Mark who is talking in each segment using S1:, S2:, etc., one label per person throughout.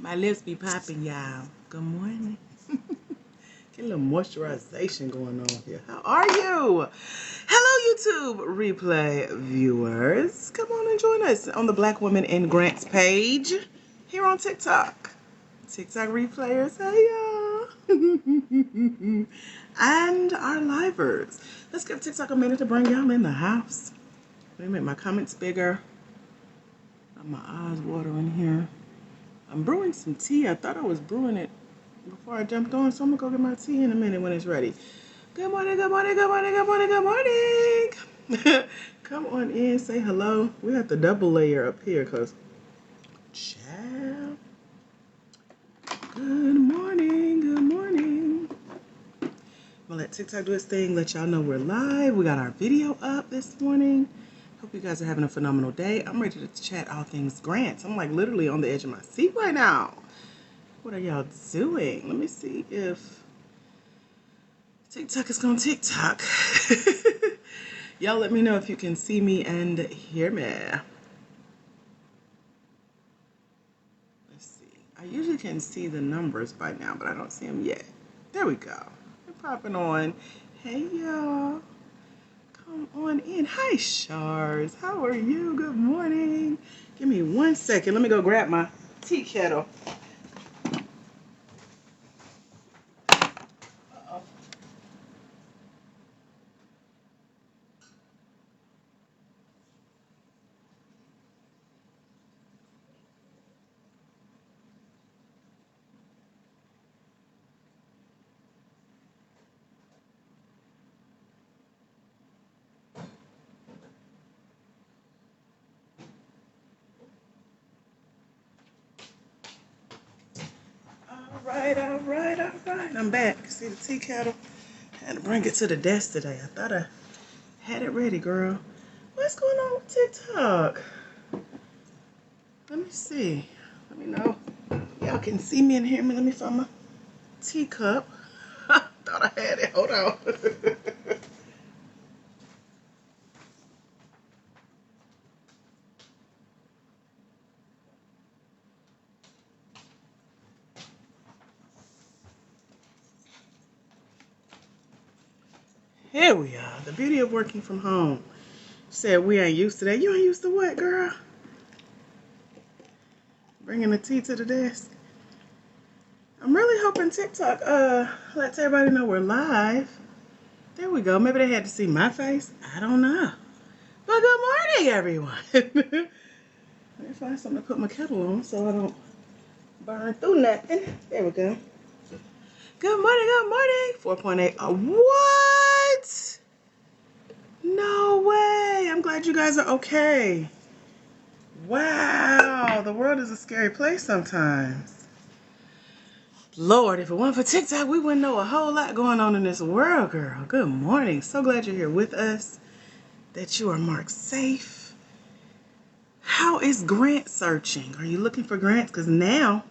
S1: My lips be popping, y'all. Good morning. Get a little moisturization going on here. How are you? Hello, YouTube replay viewers. Come on and join us on the Black Women in Grants page here on TikTok. TikTok replayers, hey y'all. And our livers. Let's give TikTok a minute to bring y'all in the house. Let me make my comments bigger. Got my eyes watering here. I'm brewing some tea. I thought I was brewing it before I jumped on, so I'm gonna go get my tea in a minute when it's ready. Good morning, good morning, good morning, good morning, good morning. Come on in, say hello. We have the double layer up here, cause child. Good morning, good morning. I'm gonna let TikTok do its thing, let y'all know we're live. We got our video up this morning. Hope you guys are having a phenomenal day. I'm ready to chat all things grants. I'm like literally on the edge of my seat right now. What are y'all doing? Let me see if TikTok is gonna TikTok. Y'all let me know if you can see me and hear me. Let's see. I usually can see the numbers by now, but I don't see them yet. There we go. They're popping on. Hey, y'all. Come on in. Hi, Shars. How are you? Good morning. Give me 1 second. Let me go grab my tea kettle. All right. I'm back. See the tea kettle? I had to bring it to the desk today. I thought I had it ready, girl. What's going on with TikTok? Let me see. Let me know. Y'all can see me and hear me. Let me find my teacup. Thought I had it. Hold on. Here we are. The beauty of working from home. Said we ain't used to that. You ain't used to what, girl? Bringing the tea to the desk. I'm really hoping TikTok lets everybody know we're live. There we go. Maybe they had to see my face. I don't know. But good morning, everyone. Let me find something to put my kettle on so I don't burn through nothing. There we go. Good morning. 4.8. What? No way. I'm glad you guys are okay. Wow. The world is a scary place sometimes. Lord, if it weren't for TikTok, we wouldn't know a whole lot going on in this world, girl. Good morning. So glad you're here with us, that you are marked safe. How is grant searching? Are you looking for grants? Because now,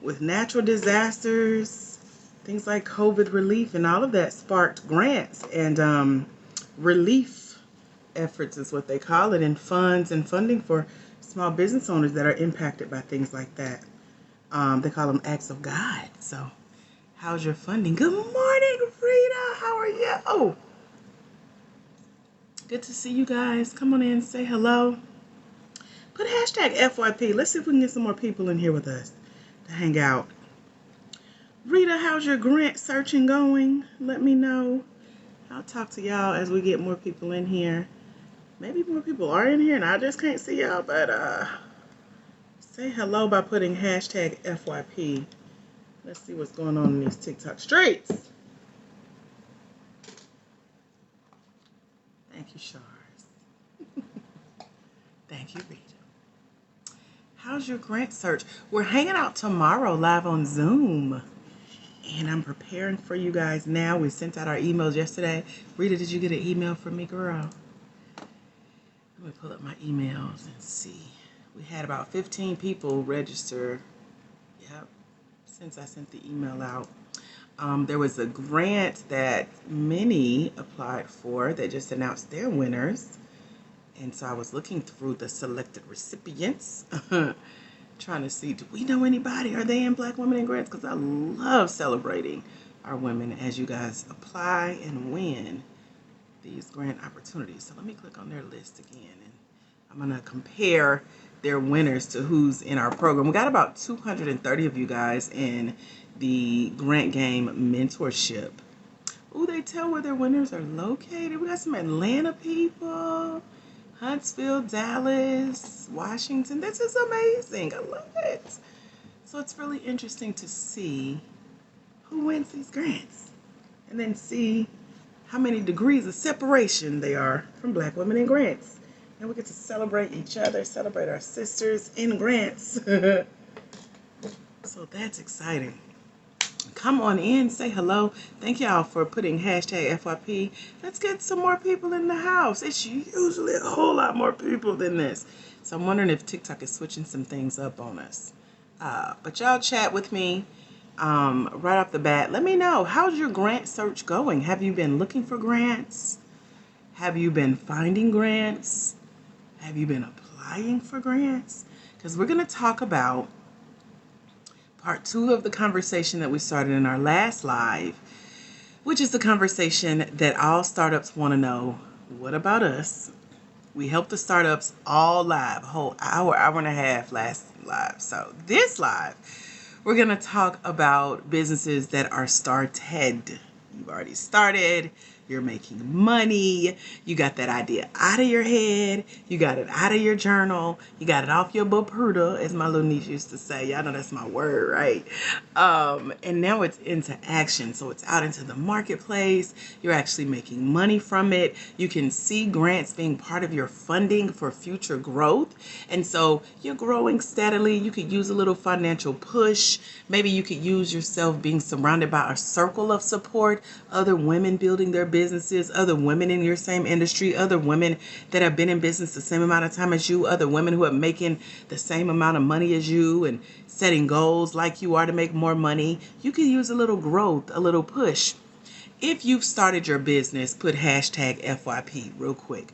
S1: with natural disasters, things like COVID relief and all of that sparked grants and relief efforts is what they call it, and funds and funding for small business owners that are impacted by things like that. They call them acts of God. So how's your funding? Good morning, Rita. How are you? Oh, good to see you guys. Come on in, say hello. Put hashtag FYP. Let's see if we can get some more people in here with us to hang out. Rita, how's your grant searching going? Let me know. I'll talk to y'all as we get more people in here. Maybe more people are in here and I just can't see y'all, but say hello by putting hashtag FYP. Let's see what's going on in these TikTok streets. Thank you, Shars. Thank you, Rita. How's your grant search? We're hanging out tomorrow live on Zoom. And I'm preparing for you guys now. We sent out our emails yesterday. Rita, did you get an email from me, girl? Let me pull up my emails and see. We had about 15 people register. Yep, since I sent the email out. There was a grant that many applied for that just announced their winners. And so I was looking through the selected recipients, trying to see, do we know anybody? Are they in Black Women in Grants? Because I love celebrating our women as you guys apply and win these grant opportunities. So let me click on their list again, and I'm going to compare their winners to who's in our program. We got about 230 of you guys in the Grant Game mentorship. Ooh, they tell where their winners are located. We got some Atlanta people, Huntsville, Dallas, Washington. This is amazing. I love it. So it's really interesting to see who wins these grants and then see how many degrees of separation they are from Black Women in Grants. And we get to celebrate each other, celebrate our sisters in grants. So that's exciting. Come on in, say hello. Thank y'all for putting hashtag FYP. Let's get some more people in the house. It's usually a whole lot more people than this. So I'm wondering if TikTok is switching some things up on us. But y'all chat with me right off the bat. Let me know, how's your grant search going? Have you been looking for grants? Have you been finding grants? Have you been applying for grants? Because we're going to talk about part 2 of the conversation that we started in our last live, which is the conversation that all startups want to know. What about us? We helped the startups all live, a whole hour and a half last live. So this live, we're going to talk about businesses that are started. You've already started. You're making money. You got that idea out of your head. You got it out of your journal. You got it off your bopurda, as my little niece used to say. Y'all know that's my word, right? And now it's into action. So it's out into the marketplace. You're actually making money from it. You can see grants being part of your funding for future growth. And so you're growing steadily. You could use a little financial push. Maybe you could use yourself being surrounded by a circle of support, other women building their businesses, other women in your same industry, other women that have been in business the same amount of time as you, other women who are making the same amount of money as you and setting goals like you are to make more money. You could use a little growth, a little push. If you've started your business, put hashtag FYP real quick.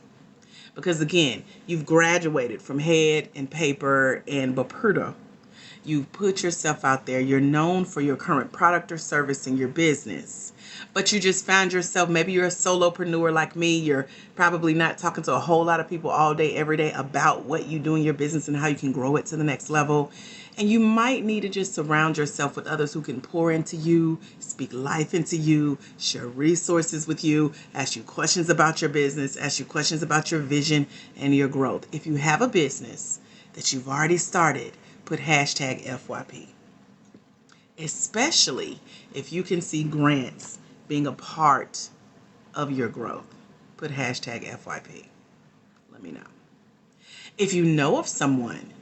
S1: Because again, you've graduated from head and paper and bopurda. You put yourself out there. You're known for your current product or service in your business. But you just found yourself, maybe you're a solopreneur like me. You're probably not talking to a whole lot of people all day, every day about what you do in your business and how you can grow it to the next level. And you might need to just surround yourself with others who can pour into you, speak life into you, share resources with you, ask you questions about your business, ask you questions about your vision and your growth. If you have a business that you've already started, put hashtag FYP. Especially if you can see grants being a part of your growth, put hashtag FYP. Let me know. If you know of someone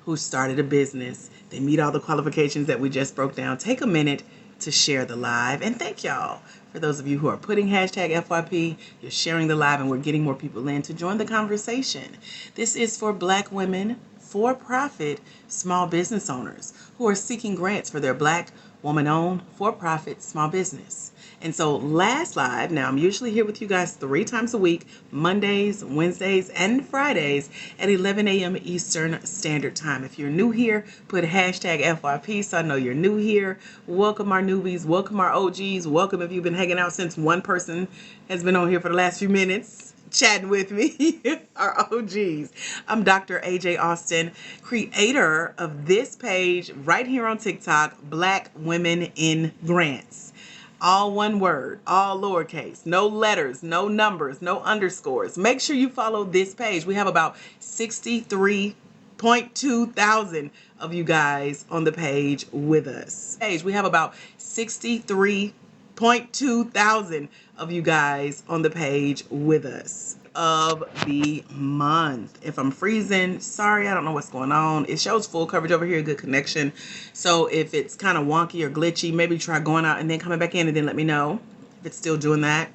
S1: who started a business, they meet all the qualifications that we just broke down, take a minute to share the live. And thank y'all for those of you who are putting hashtag FYP, you're sharing the live, and we're getting more people in to join the conversation. This is for Black women, for-profit small business owners who are seeking grants for their Black woman-owned for-profit small business. And so last live, now I'm usually here with you guys 3 times a week, Mondays, Wednesdays, and Fridays at 11 a.m. Eastern Standard Time. If you're new here, put hashtag FYP so I know you're new here. Welcome our newbies, welcome our OGs, welcome if you've been hanging out since one person has been on here for the last few minutes chatting with me, our OGs. I'm Dr. AJ Austin, creator of this page right here on TikTok, Black Women in Grants. All one word, all lowercase, no letters, no numbers, no underscores. Make sure you follow this page. We have about 63.2 thousand of you guys on the page with us. We have about 63.2 thousand of you guys on the page with us. Of the month. If I'm freezing, sorry, I don't know what's going on. It shows full coverage over here, good connection. So if it's kind of wonky or glitchy, maybe try going out and then coming back in and then let me know if it's still doing that.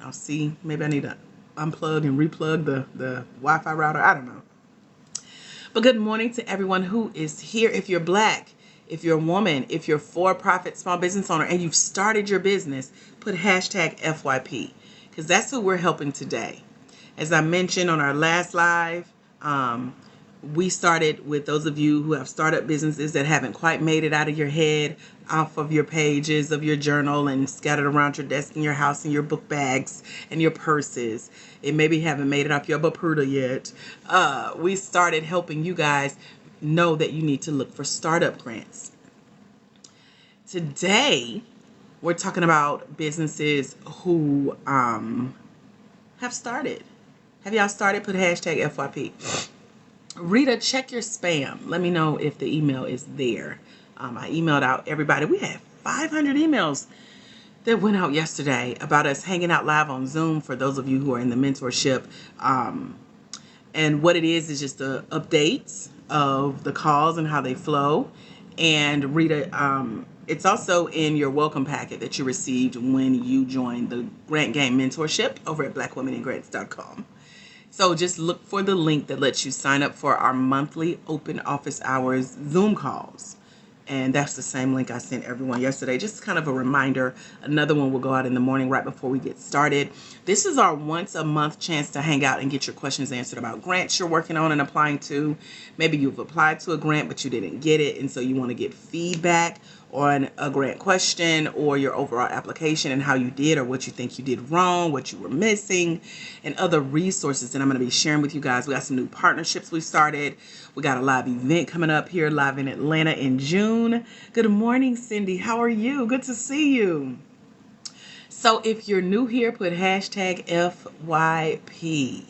S1: I'll see. Maybe I need to unplug and replug the Wi-Fi router. I don't know. But good morning to everyone who is here. If you're Black, if you're a woman, if you're for-profit small business owner and you've started your business, put hashtag FYP because that's who we're helping today. As I mentioned on our last live, We started with those of you who have startup businesses that haven't quite made it out of your head, off of your pages of your journal and scattered around your desk in your house and your book bags and your purses. It maybe haven't made it off your Bapruda yet. We started helping you guys know that you need to look for startup grants. Today, we're talking about businesses who have started. Have y'all started? Put hashtag FYP. Rita, check your spam. Let me know if the email is there. I emailed out everybody. We had 500 emails that went out yesterday about us hanging out live on Zoom for those of you who are in the mentorship. And what it is just the updates of the calls and how they flow. And Rita, it's also in your welcome packet that you received when you joined the Grant Game Mentorship over at blackwomeningrants.com. So just look for the link that lets you sign up for our monthly open office hours Zoom calls. And that's the same link I sent everyone yesterday. Just kind of a reminder. Another one will go out in the morning right before we get started. This is our once a month chance to hang out and get your questions answered about grants you're working on and applying to. Maybe you've applied to a grant, but you didn't get it. And so you want to get feedback on a grant question or your overall application and how you did or what you think you did wrong, what you were missing, and other resources that I'm going to be sharing with you guys. We got some new partnerships we started. We got a live event coming up here live in Atlanta in June. Good morning, Cindy. How are you? Good to see you. So if you're new here, put hashtag FYP.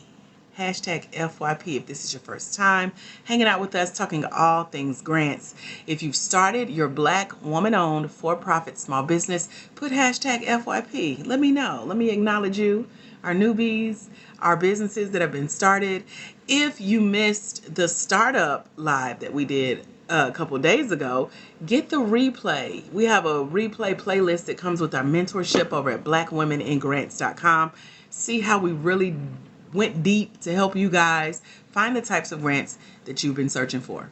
S1: Hashtag FYP if this is your first time hanging out with us, talking all things grants. If you've started your Black woman-owned for-profit small business, put hashtag FYP. Let me know. Let me acknowledge you, our newbies, our businesses that have been started. If you missed the startup live that we did a couple days ago, get the replay. We have a replay playlist that comes with our mentorship over at blackwomeningrants.com. See how we really went deep to help you guys find the types of grants that you've been searching for.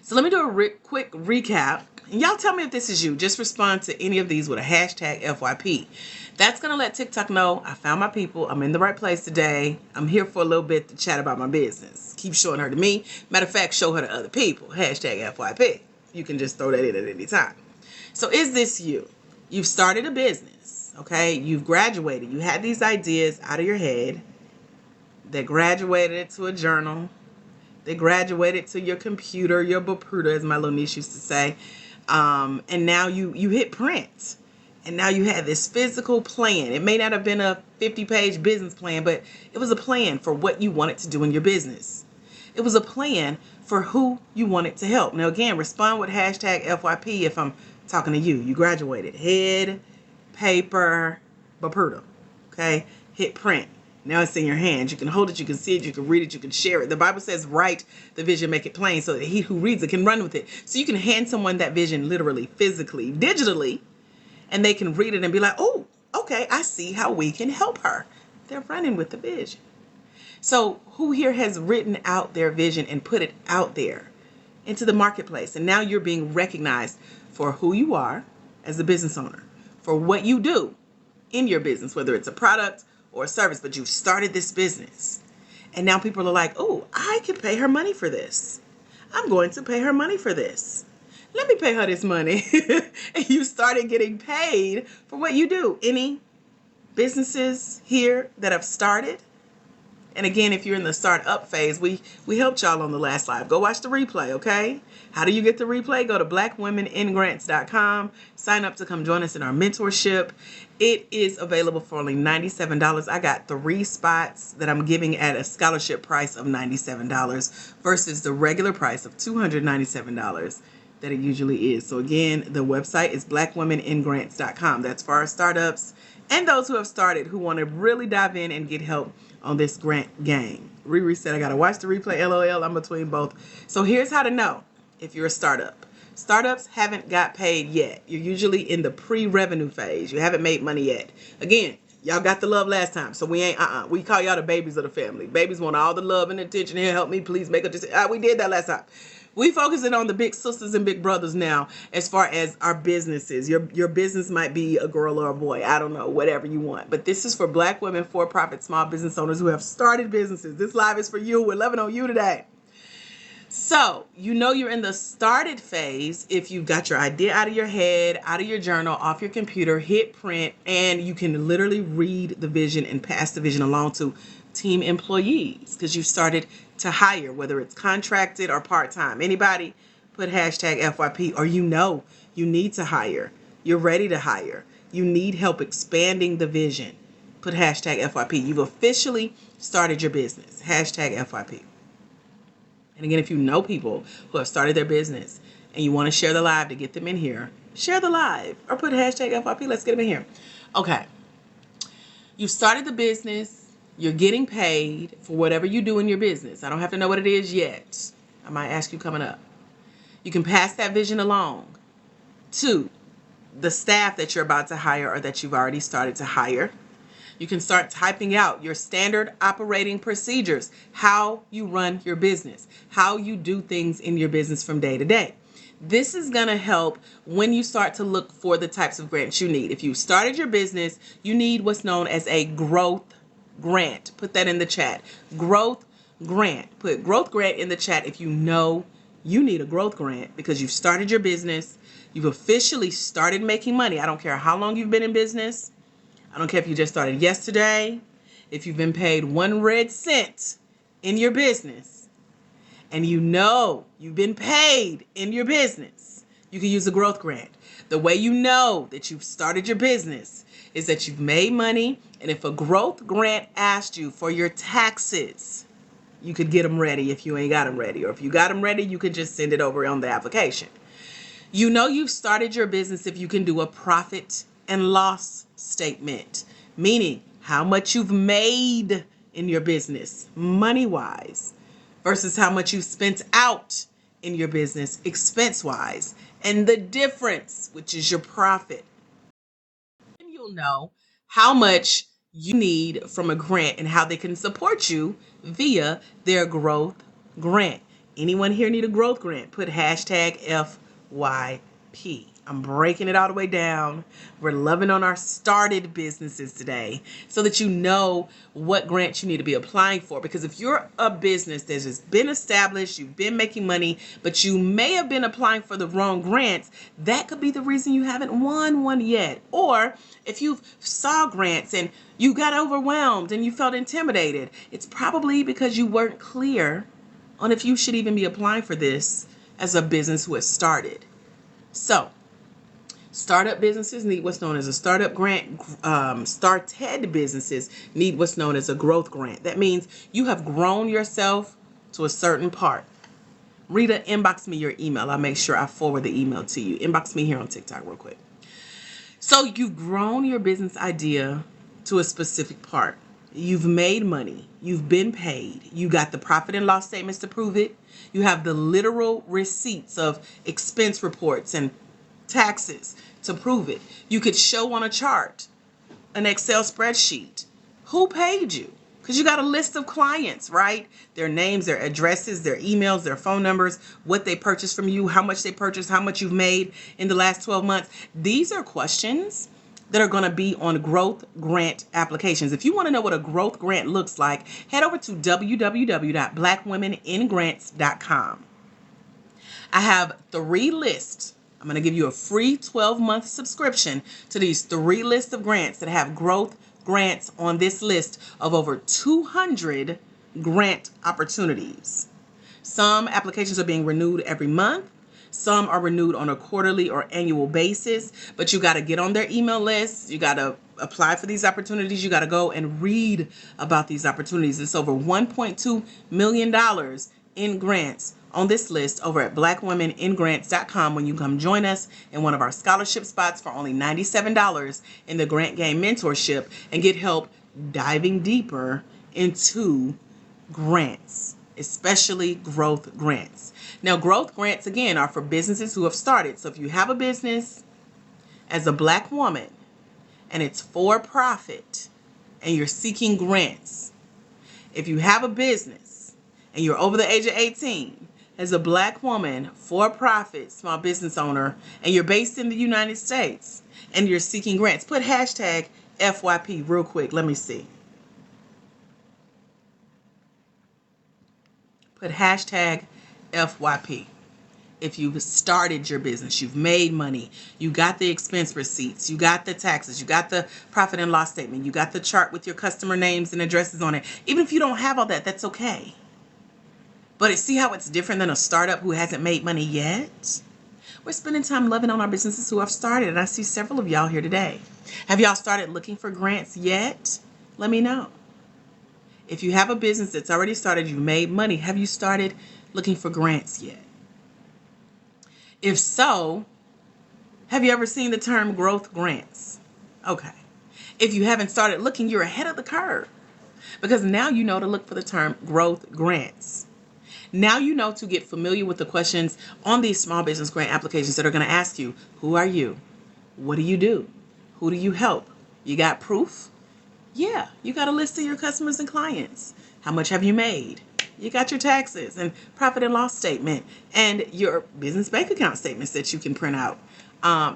S1: So let me do a quick recap. And y'all tell me if this is you. Just respond to any of these with a hashtag FYP. That's going to let TikTok know I found my people. I'm in the right place today. I'm here for a little bit to chat about my business. Keep showing her to me. Matter of fact, show her to other people. Hashtag FYP. You can just throw that in at any time. So is this you? You've started a business, okay? You've graduated. You had these ideas out of your head. They graduated to a journal. They graduated to your computer, your Bapruda, as my little niece used to say. And now you hit print. And now you have this physical plan. It may not have been a 50-page business plan, but it was a plan for what you wanted to do in your business. It was a plan for who you wanted to help. Now, again, respond with hashtag FYP if I'm talking to you. You graduated. Head, paper, Bapruda. Okay? Hit print. Now it's in your hands. You can hold it, you can see it, you can read it, you can share it. The Bible says, write the vision, make it plain, so that he who reads it can run with it. So you can hand someone that vision literally, physically, digitally, and they can read it and be like, oh, okay, I see how we can help her. They're running with the vision. So who here has written out their vision and put it out there into the marketplace? And now you're being recognized for who you are as a business owner, for what you do in your business, whether it's a product or a service, but you've started this business. And now people are like, oh, I can pay her money for this. I'm going to pay her money for this. Let me pay her this money. And you started getting paid for what you do. Any businesses here that have started? And again, if you're in the startup phase, we helped y'all on the last live. Go watch the replay, okay? How do you get the replay? Go to blackwomeningrants.com. Sign up to come join us in our mentorship. It is available for only $97. I got 3 spots that I'm giving at a scholarship price of $97 versus the regular price of $297 that it usually is. So again, the website is blackwomeningrants.com. That's for our startups and those who have started who want to really dive in and get help on this grant game. Riri said, I got to watch the replay. LOL, I'm between both. So here's how to know if you're a startup. Startups haven't got paid yet. You're usually in the pre-revenue phase. You haven't made money yet. Again, y'all got the love last time, so we ain't, we call y'all the babies of the family. Babies want all the love and attention. Here, help me, please make a decision. We did that last time. We focusing on the big sisters and big brothers now as far as our businesses. Your business might be a girl or a boy. I don't know, whatever you want. But this is for Black women, for-profit small business owners who have started businesses. This live is for you. We're loving on you today. So, you know you're in the started phase if you've got your idea out of your head, out of your journal, off your computer, hit print, and you can literally read the vision and pass the vision along to team employees because you started to hire, whether it's contracted or part-time. Anybody, put hashtag FYP, or you know you need to hire. You're ready to hire. You need help expanding the vision. Put hashtag FYP. You've officially started your business. Hashtag FYP. And again, if you know people who have started their business and you want to share the live to get them in here, share the live or put hashtag FYP. Let's get them in here. Okay. You've started the business. You're getting paid for whatever you do in your business. I don't have to know what it is yet. I might ask you coming up. You can pass that vision along to the staff that you're about to hire or that you've already started to hire. You can start typing out your standard operating procedures, how you run your business, how you do things in your business from day to day. This is going to help when you start to look for the types of grants you need. If you started your business, you need what's known as a growth grant. Put that in the chat. Growth grant. Put growth grant in the chat if you know you need a growth grant because you've started your business. You've officially started making money. I don't care how long you've been in business. I don't care if you just started yesterday, if you've been paid 1 red cent in your business, and you know you've been paid in your business, you can use a growth grant. The way you know that you've started your business is that you've made money, and if a growth grant asked you for your taxes, you could get them ready if you ain't got them ready. Or if you got them ready, you could just send it over on the application. You know you've started your business if you can do a profit and loss statement, meaning how much you've made in your business money-wise versus how much you've spent out in your business expense-wise, and the difference, which is your profit. And you'll know how much you need from a grant and how they can support you via their growth grant. Anyone here need a growth grant? Put hashtag FYP. I'm breaking it all the way down. We're loving on our started businesses today so that you know what grants you need to be applying for. Because if you're a business that has been established, you've been making money, but you may have been applying for the wrong grants, that could be the reason you haven't won one yet. Or if you've saw grants and you got overwhelmed and you felt intimidated, it's probably because you weren't clear on if you should even be applying for this as a business who has started. So, startup businesses need what's known as a startup grant. Started businesses need what's known as a growth grant. That means you have grown yourself to a certain part. Rita, inbox me your email. I'll make sure I forward the email to you. Inbox me here on TikTok real quick. So you've grown your business idea to a specific part. You've made money. You've been paid. You got the profit and loss statements to prove it. You have the literal receipts of expense reports and taxes to prove it. You could show on a chart, an Excel spreadsheet, who paid you. Because you got a list of clients, right? Their names, their addresses, their emails, their phone numbers, what they purchased from you, how much they purchased, how much you've made in the last 12 months. These are questions that are going to be on growth grant applications. If you want to know what a growth grant looks like, head over to www.blackwomeningrants.com. I have 3 lists. I'm going to give you a free 12-month subscription to these 3 lists of grants that have growth grants on this list of over 200 grant opportunities. Some applications are being renewed every month. Some are renewed on a quarterly or annual basis, but you got to get on their email list. You got to apply for these opportunities. You got to go and read about these opportunities. It's over $1.2 million in grants on this list over at blackwomeningrants.com when you come join us in one of our scholarship spots for only $97 in the Grant Game Mentorship and get help diving deeper into grants, especially growth grants. Now, growth grants, again, are for businesses who have started. So if you have a business as a Black woman and it's for profit and you're seeking grants, if you have a business and you're over the age of 18, as a Black woman, for-profit, small business owner, and you're based in the United States and you're seeking grants, put hashtag FYP real quick. Let me see. Put hashtag FYP. If you've started your business, you've made money, you got the expense receipts, you got the taxes, you got the profit and loss statement, you got the chart with your customer names and addresses on it. Even if you don't have all that, that's okay. But see how it's different than a startup who hasn't made money yet? We're spending time loving on our businesses who have started, and I see several of y'all here today. Have y'all started looking for grants yet? Let me know. If you have a business that's already started, you've made money, have you started looking for grants yet? If so, have you ever seen the term growth grants? Okay. If you haven't started looking, you're ahead of the curve, because now you know to look for the term growth grants. Now you know to get familiar with the questions on these small business grant applications that are going to ask you, who are you? What do you do? Who do you help? You got proof? Yeah, you got a list of your customers and clients. How much have you made? You got your taxes and profit and loss statement and your business bank account statements that you can print out.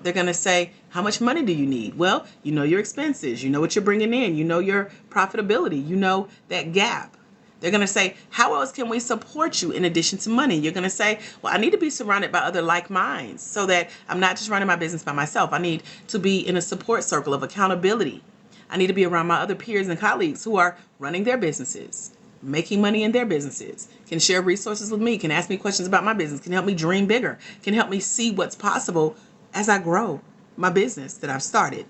S1: They're going to say, how much money do you need? Well, you know your expenses. You know what you're bringing in. You know your profitability. You know that gap. They're going to say, how else can we support you in addition to money? You're going to say, well, I need to be surrounded by other like minds so that I'm not just running my business by myself. I need to be in a support circle of accountability. I need to be around my other peers and colleagues who are running their businesses, making money in their businesses, can share resources with me, can ask me questions about my business, can help me dream bigger, can help me see what's possible as I grow my business that I've started,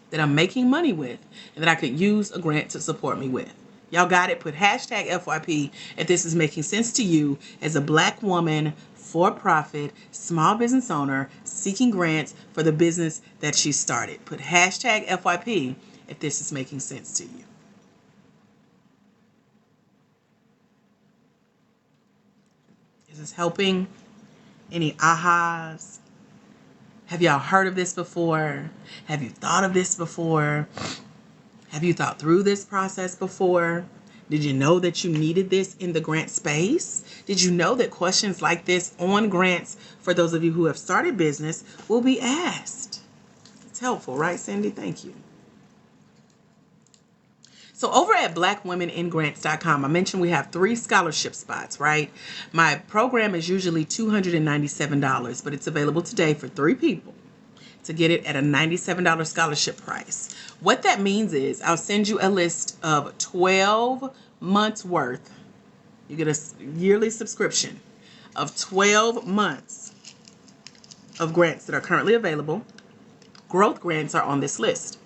S1: that I'm making money with, and that I could use a grant to support me with. Y'all got it? Put hashtag FYP if this is making sense to you as a Black woman, for-profit, small business owner seeking grants for the business that she started. Put hashtag FYP if this is making sense to you. Is this helping? Any ahas? Have y'all heard of this before? Have you thought of this before? Have you thought through this process before? Did you know that you needed this in the grant space? Did you know that questions like this on grants, for those of you who have started business, will be asked? It's helpful, right, Cindy? Thank you. So over at blackwomeningrants.com, I mentioned we have 3 scholarship spots, right? My program is usually $297, but it's available today for 3 people to get it at a $97 scholarship price. What that means is I'll send you a list of 12 months worth. You get a yearly subscription of 12 months of grants that are currently available. Growth grants are on this list.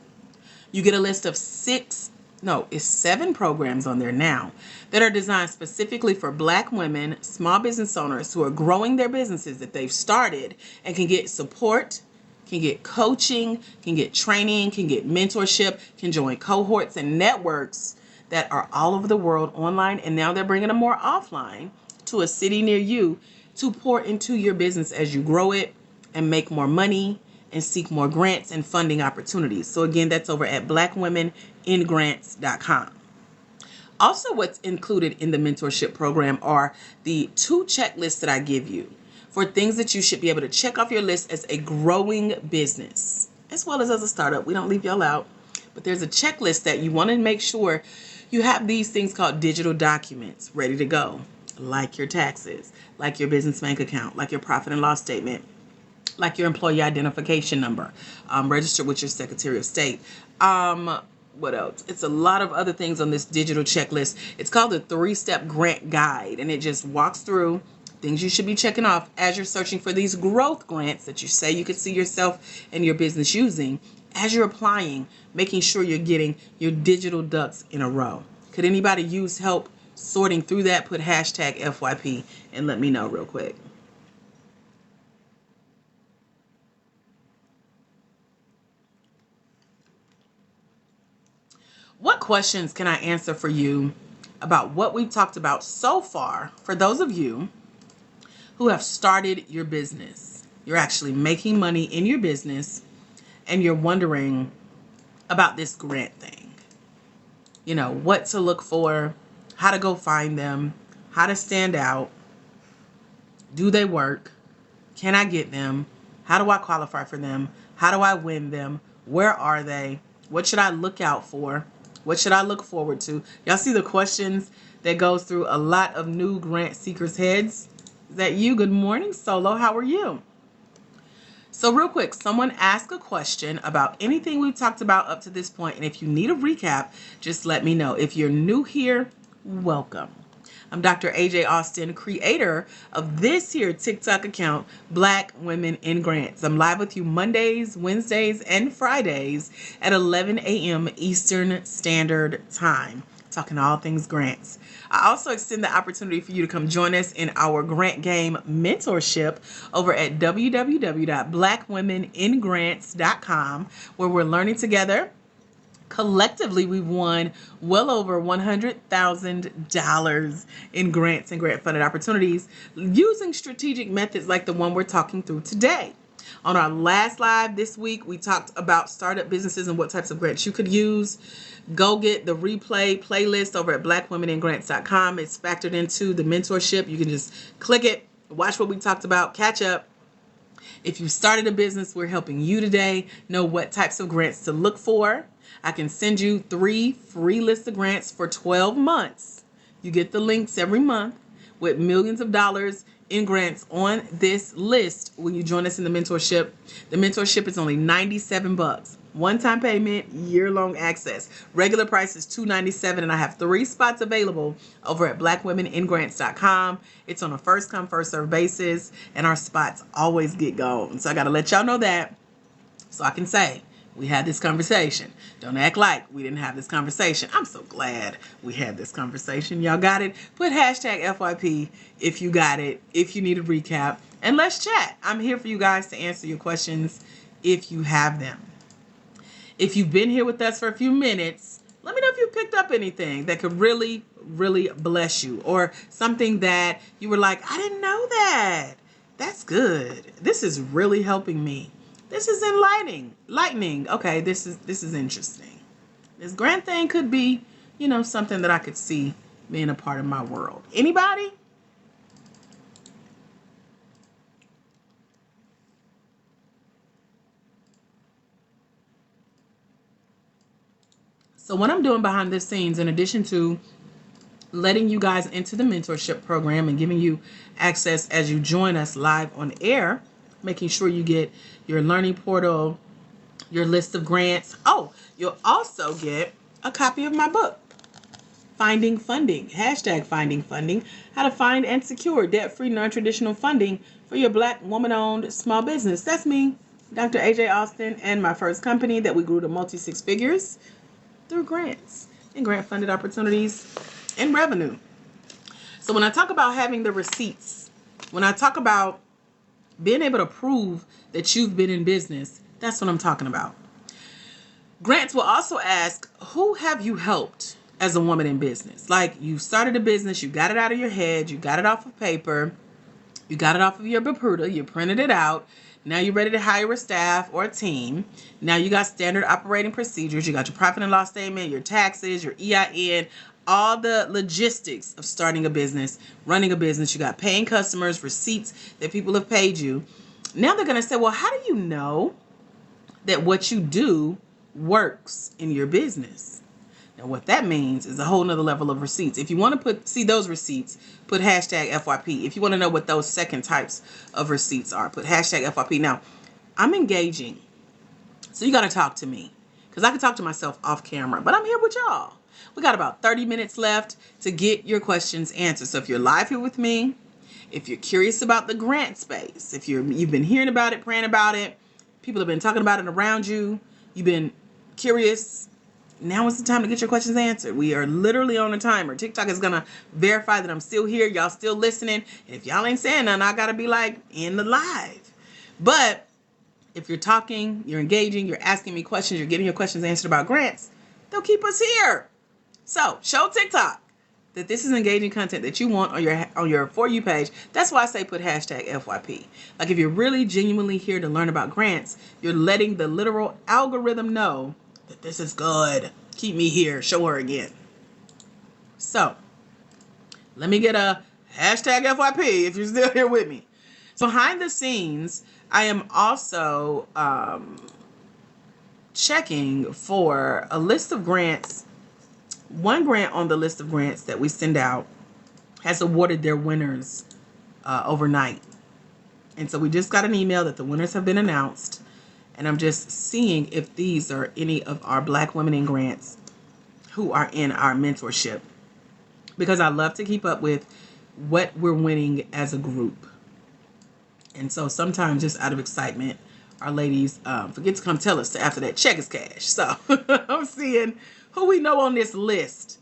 S1: You get a list of 7 programs on there now that are designed specifically for Black women, small business owners who are growing their businesses that they've started and can get support, can get coaching, can get training, can get mentorship, can join cohorts and networks that are all over the world online. And now they're bringing them more offline to a city near you to pour into your business as you grow it and make more money and seek more grants and funding opportunities. So again, that's over at blackwomeningrants.com. Also, what's included in the mentorship program are the 2 checklists that I give you for things that you should be able to check off your list as a growing business, as well as a startup. We don't leave y'all out, but there's a checklist that you want to make sure you have these things called digital documents ready to go, like your taxes, like your business bank account, like your profit and loss statement, like your employee identification number, registered with your Secretary of State. What else? It's a lot of other things on this digital checklist. It's called the 3-step grant guide, and it just walks through things you should be checking off as you're searching for these growth grants that you say you could see yourself and your business using as you're applying, making sure you're getting your digital ducks in a row. Could anybody use help sorting through that? Put hashtag FYP and let me know real quick. What questions can I answer for you about what we've talked about so far for those of you who have started your business? You're actually making money in your business and you're wondering about this grant thing. You know, what to look for, how to go find them, how to stand out. Do they work? Can I get them? How do I qualify for them? How do I win them? Where are they? What should I look out for? What should I look forward to? Y'all see the questions that goes through a lot of new grant seekers' heads? Is that you? Good morning, Solo. How are you? So real quick, someone asked a question about anything we've talked about up to this point, and if you need a recap, just let me know. If you're new here, welcome. I'm Dr. AJ Austin, creator of this here TikTok account, Black Women in Grants. I'm live with you Mondays, Wednesdays, and Fridays at 11 a.m. Eastern Standard Time, talking all things grants. I also extend the opportunity for you to come join us in our Grant Game mentorship over at www.blackwomeningrants.com, where we're learning together. Collectively, we've won well over $100,000 in grants and grant-funded opportunities using strategic methods like the one we're talking through today. On our last live this week, we talked about startup businesses and what types of grants you could use. Go get the replay playlist over at blackwomeningrants.com. It's factored into the mentorship. You can just click it, watch what we talked about, catch up. If you started a business, we're helping you today know what types of grants to look for. I can send you 3 free lists of grants for 12 months. You get the links every month with millions of dollars in grants on this list when you join us in the mentorship. The mentorship is only $97. One-time payment, year-long access. Regular price is $297, and I have 3 spots available over at blackwomeningrants.com. It's on a first-come, first-served basis, and our spots always get gone. So I got to let y'all know that so I can say, we had this conversation. Don't act like we didn't have this conversation. I'm so glad we had this conversation. Y'all got it? Put hashtag FYP if you got it, if you need a recap, and let's chat. I'm here for you guys to answer your questions if you have them. If you've been here with us for a few minutes, let me know if you picked up anything that could really, really bless you, or something that you were like, I didn't know that. That's good. This is really helping me. This is enlightening. Okay, this is interesting. This grant thing could be, something that I could see being a part of my world. Anybody? So what I'm doing behind the scenes, in addition to letting you guys into the mentorship program and giving you access as you join us live on air, making sure you get your learning portal, your list of grants. Oh, you'll also get a copy of my book, Finding Funding, hashtag Finding Funding, how to find and secure debt-free, non-traditional funding for your Black woman-owned small business. That's me, Dr. AJ Austin, and my first company that we grew to multi-6 figures through grants and grant-funded opportunities and revenue. So when I talk about having the receipts, when I talk about being able to prove that you've been in business, that's what I'm talking about. Grants will also ask, who have you helped as a woman in business? Like, you started a business, you got it out of your head, you got it off of paper, you got it off of your Bapruda, you printed it out. Now you're ready to hire a staff or a team. Now you got standard operating procedures. You got your profit and loss statement, your taxes, your EIN, all the logistics of starting a business, running a business. You got paying customers, receipts that people have paid you. Now they're going to say, well, how do you know that what you do works in your business? And what that means is a whole nother level of receipts. If you want to see those receipts, put hashtag FYP. If you want to know what those second types of receipts are, put hashtag FYP. Now, I'm engaging, so you got to talk to me, because I can talk to myself off camera, but I'm here with y'all. We got about 30 minutes left to get your questions answered. So if you're live here with me, if you're curious about the grant space, if you've been hearing about it, praying about it, people have been talking about it around you, you've been curious, now is the time to get your questions answered. We are literally on a timer. TikTok is going to verify that I'm still here. Y'all still listening. And if y'all ain't saying nothing, I got to be like in the live. But if you're talking, you're engaging, you're asking me questions, you're getting your questions answered about grants, they'll keep us here. So show TikTok that this is engaging content that you want on your For You page. That's why I say put hashtag FYP. Like, if you're really genuinely here to learn about grants, you're letting the literal algorithm know that this is good. Keep me here. Show her again. So let me get a hashtag FYP if you're still here with me. So behind the scenes, I am also checking for a list of grants. One grant on the list of grants that we send out has awarded their winners overnight. And so we just got an email that the winners have been announced. And I'm just seeing if these are any of our Black women in grants who are in our mentorship, because I love to keep up with what we're winning as a group. And so sometimes just out of excitement, our ladies forget to come tell us after that check is cashed. So I'm seeing who we know on this list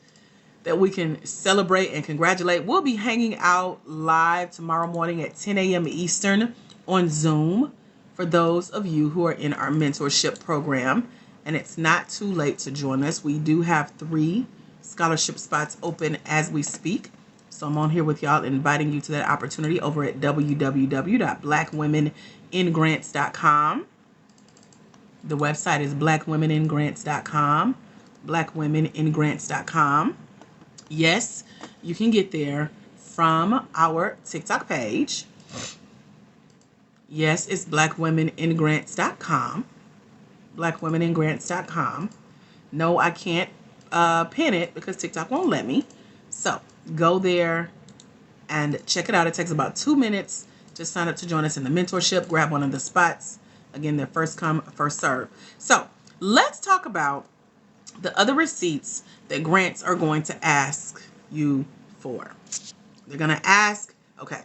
S1: that we can celebrate and congratulate. We'll be hanging out live tomorrow morning at 10 a.m. Eastern on Zoom for those of you who are in our mentorship program. And it's not too late to join us. We do have 3 scholarship spots open as we speak. So I'm on here with y'all, inviting you to that opportunity over at www.blackwomeningrants.com. The website is blackwomeningrants.com. blackwomeningrants.com. Yes, you can get there from our TikTok page. Yes, it's blackwomeningrants.com. blackwomeningrants.com. No, I can't pin it because TikTok won't let me. So go there and check it out. It takes about 2 minutes to sign up to join us in the mentorship. Grab one of the spots. Again, they're first come, first serve. So let's talk about the other receipts that grants are going to ask you for. They're going to ask, okay,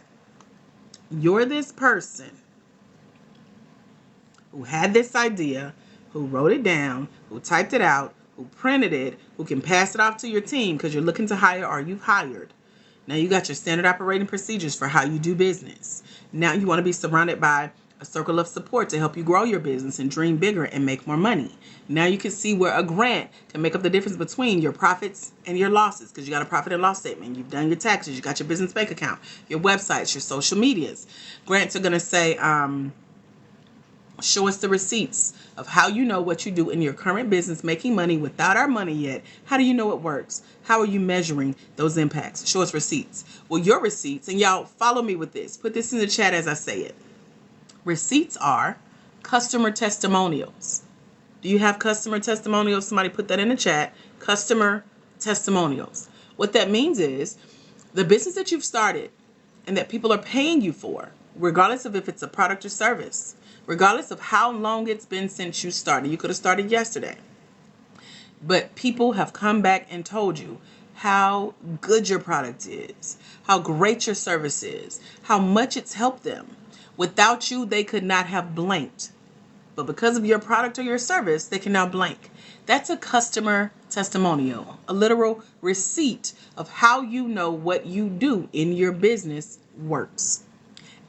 S1: you're this person who had this idea, who wrote it down, who typed it out, who printed it, who can pass it off to your team because you're looking to hire or you've hired. Now you got your standard operating procedures for how you do business. Now you want to be surrounded by a circle of support to help you grow your business and dream bigger and make more money. Now you can see where a grant can make up the difference between your profits and your losses, because you got a profit and loss statement. You've done your taxes. You got your business bank account, your websites, your social medias. Grants are going to say, show us the receipts of how you know what you do in your current business, making money without our money yet. How do you know it works? How are you measuring those impacts? Show us receipts. Well, your receipts, and y'all follow me with this. Put this in the chat as I say it. Receipts are customer testimonials. Do you have customer testimonials? Somebody put that in the chat. Customer testimonials. What that means is the business that you've started and that people are paying you for, regardless of if it's a product or service, regardless of how long it's been since you started. You could have started yesterday. But people have come back and told you how good your product is, how great your service is, how much it's helped them. Without you, they could not have blanked. But because of your product or your service, they can now blank. That's a customer testimonial, a literal receipt of how you know what you do in your business works.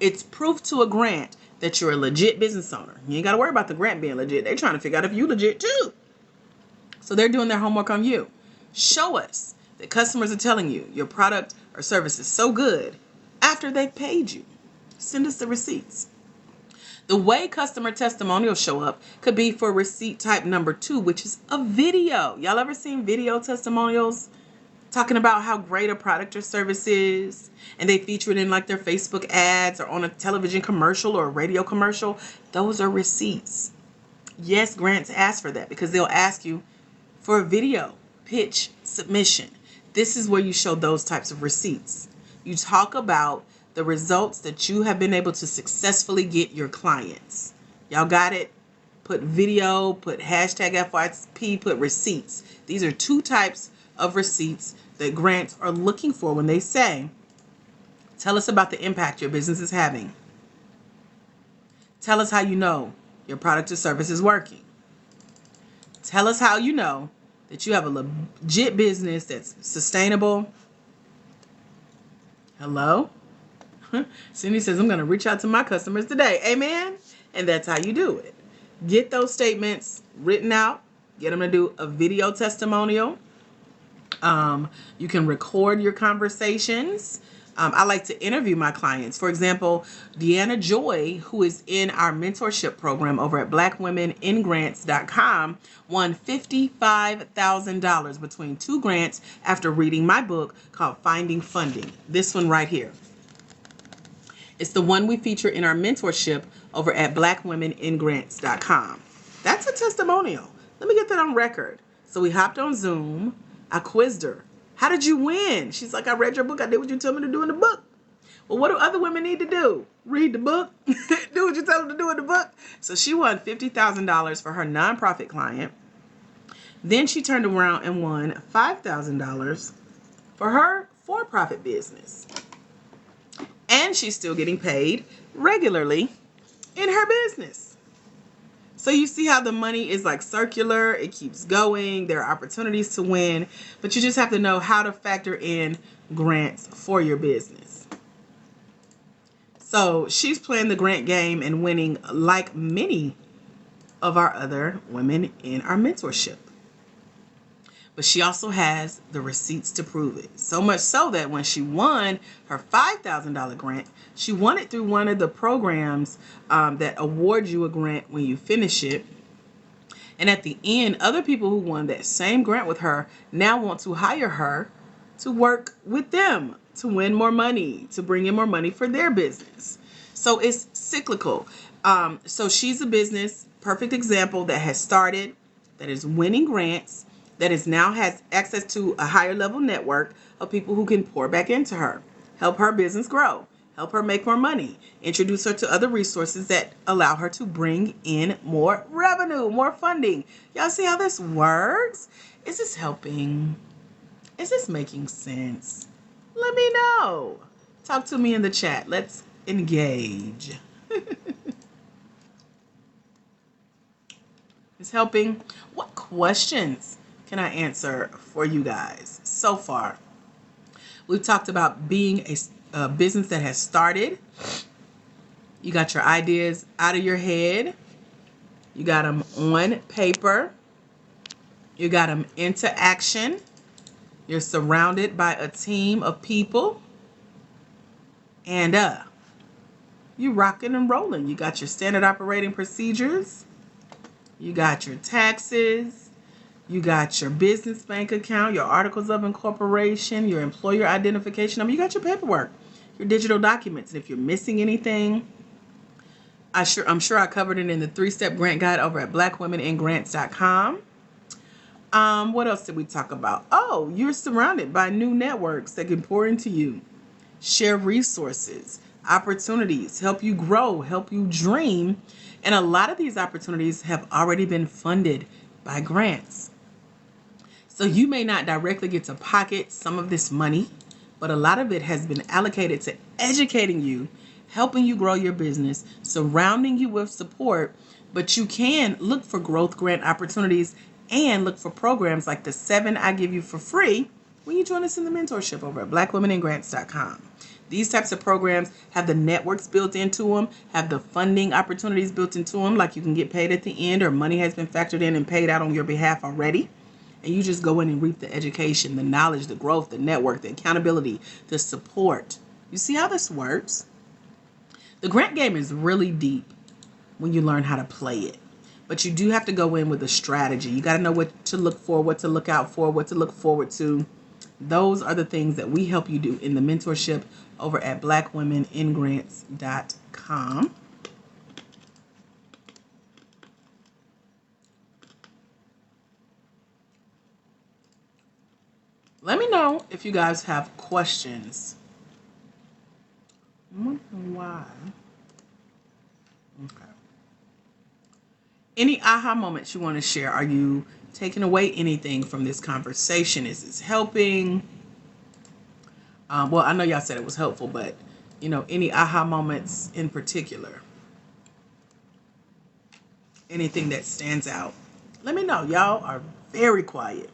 S1: It's proof to a grant that you're a legit business owner. You ain't got to worry about the grant being legit. They're trying to figure out if you legit too. So they're doing their homework on you. Show us that customers are telling you your product or service is so good after they've paid you. Send us the receipts. The way customer testimonials show up could be for receipt type number 2, which is a video. Y'all ever seen video testimonials talking about how great a product or service is, and they feature it in like their Facebook ads or on a television commercial or a radio commercial? Those are receipts. Yes, grants ask for that because they'll ask you for a video pitch submission. This is where you show those types of receipts. You talk about the results that you have been able to successfully get your clients. Y'all got it? Put video, put hashtag FYP, put receipts. These are 2 types of receipts that grants are looking for when they say, tell us about the impact your business is having. Tell us how you know your product or service is working. Tell us how you know that you have a legit business that's sustainable. Hello? Cindy says, I'm going to reach out to my customers today. Amen? And that's how you do it. Get those statements written out. Get them to do a video testimonial. You can record your conversations. I like to interview my clients. For example, Deanna Joy, who is in our mentorship program over at blackwomeningrants.com, won $55,000 between 2 grants after reading my book called Finding Funding. This one right here. It's the one we feature in our mentorship over at blackwomeningrants.com. That's a testimonial. Let me get that on record. So we hopped on Zoom. I quizzed her. How did you win? She's like, I read your book. I did what you told me to do in the book. Well, what do other women need to do? Read the book, do what you tell them to do in the book. So she won $50,000 for her nonprofit client. Then she turned around and won $5,000 for her for-profit business. And she's still getting paid regularly in her business. So you see how the money is like circular. It keeps going. There are opportunities to win, but you just have to know how to factor in grants for your business. So she's playing the grant game and winning like many of our other women in our mentorship. But she also has the receipts to prove it. So much so that when she won her $5,000 grant, she won it through one of the programs that award you a grant when you finish it. And at the end, other people who won that same grant with her now want to hire her to work with them, to win more money, to bring in more money for their business. So it's cyclical. So she's a business, perfect example, that has started, that is winning grants, that is now has access to a higher level network of people who can pour back into her, help her business grow, help her make more money, introduce her to other resources that allow her to bring in more revenue, more funding. Y'all see how this works? Is this helping? Is this making sense? Let me know. Talk to me in the chat. Let's engage. It's helping. What questions can I answer for you guys so far? We've talked about being a business that has started. You got your ideas out of your head. You got them on paper. You got them into action. You're surrounded by a team of people. And you rocking and rolling. You got your standard operating procedures. You got your taxes. You got your business bank account, your articles of incorporation, your employer identification number. You got your paperwork, your digital documents. And if you're missing anything, I'm sure I covered it in the 3-step grant guide over at blackwomeningrants.com. What else did we talk about? Oh, you're surrounded by new networks that can pour into you, share resources, opportunities, help you grow, help you dream. And a lot of these opportunities have already been funded by grants. So you may not directly get to pocket some of this money, but a lot of it has been allocated to educating you, helping you grow your business, surrounding you with support. But you can look for growth grant opportunities and look for programs like the 7 I give you for free when you join us in the mentorship over at blackwomeningrants.com. These types of programs have the networks built into them, have the funding opportunities built into them, like you can get paid at the end or money has been factored in and paid out on your behalf already. And you just go in and reap the education, the knowledge, the growth, the network, the accountability, the support. You see how this works? The grant game is really deep when you learn how to play it. But you do have to go in with a strategy. You got to know what to look for, what to look out for, what to look forward to. Those are the things that we help you do in the mentorship over at blackwomeningrants.com. Let me know if you guys have questions. I wonder why. Okay. Any aha moments you want to share? Are you taking away anything from this conversation? Is this helping? Well, I know y'all said it was helpful, but any aha moments in particular? Anything that stands out? Let me know. Y'all are very quiet.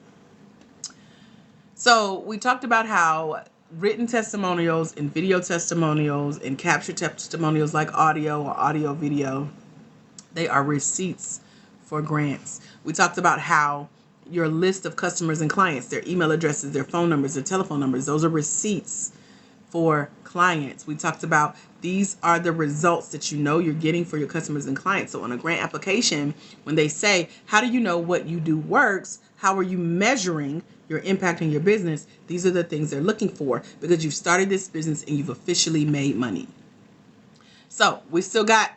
S1: So we talked about how written testimonials and video testimonials and captured testimonials like audio or audio video, they are receipts for grants. We talked about how your list of customers and clients, their email addresses, their phone numbers, their telephone numbers, those are receipts for clients. We talked about these are the results that you're getting for your customers and clients. So on a grant application, when they say, how do you know what you do works? How are you measuring your impact in your business? These are the things they're looking for because you've started this business and you've officially made money. So we still got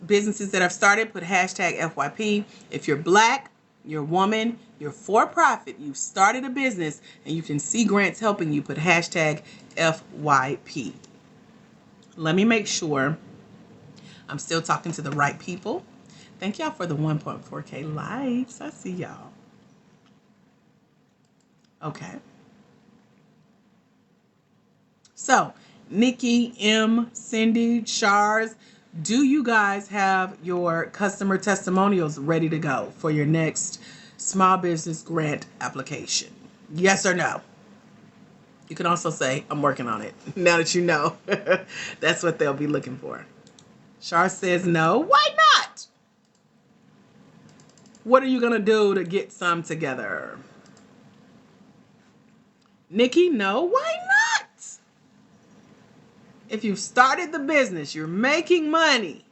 S1: businesses that have started. Put hashtag FYP. If you're Black, you're a woman, you're for profit, you've started a business, and you can see grants helping you, put hashtag FYP. Let me make sure I'm still talking to the right people. Thank y'all for the 1.4K likes. I see y'all. Okay. So, Nikki, M, Cindy, Shars, do you guys have your customer testimonials ready to go for your next small business grant application? Yes or no? You can also say, I'm working on it. Now that you know, that's what they'll be looking for. Shar says no. Why not? What are you going to do to get some together? Nikki, no. Why not? If you've started the business, you're making money,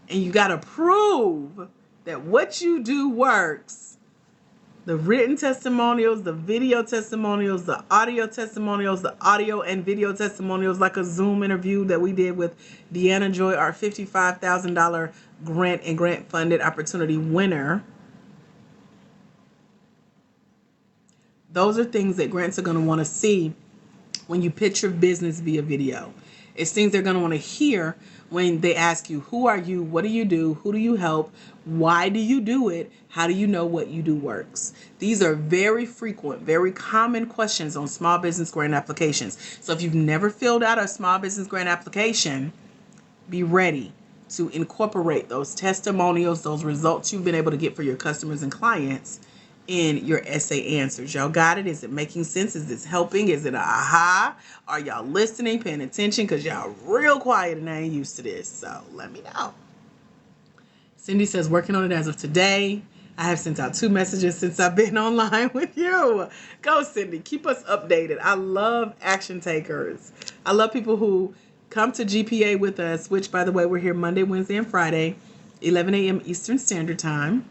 S1: and you got to prove that what you do works. The written testimonials, the video testimonials, the audio testimonials, the audio and video testimonials, like a Zoom interview that we did with Deanna Joy, our $55,000 grant and grant funded opportunity winner. Those are things that grants are going to want to see when you pitch your business via video. It's things they're going to want to hear when they ask you, who are you? What do you do? Who do you help? Why do you do it? How do you know what you do works? These are very frequent, very common questions on small business grant applications. So if you've never filled out a small business grant application, be ready to incorporate those testimonials, those results you've been able to get for your customers and clients in your essay answers. Y'all got it? Is it making sense? Is this helping? Is it a aha? Are y'all listening, paying attention? Because y'all real quiet and I ain't used to this. So let me know. Cindy says, working on it as of today. I have sent out 2 messages since I've been online with you. Go, Cindy. Keep us updated. I love action takers. I love people who come to GPA with us, which, by the way, we're here Monday, Wednesday, and Friday, 11 a.m. Eastern Standard Time.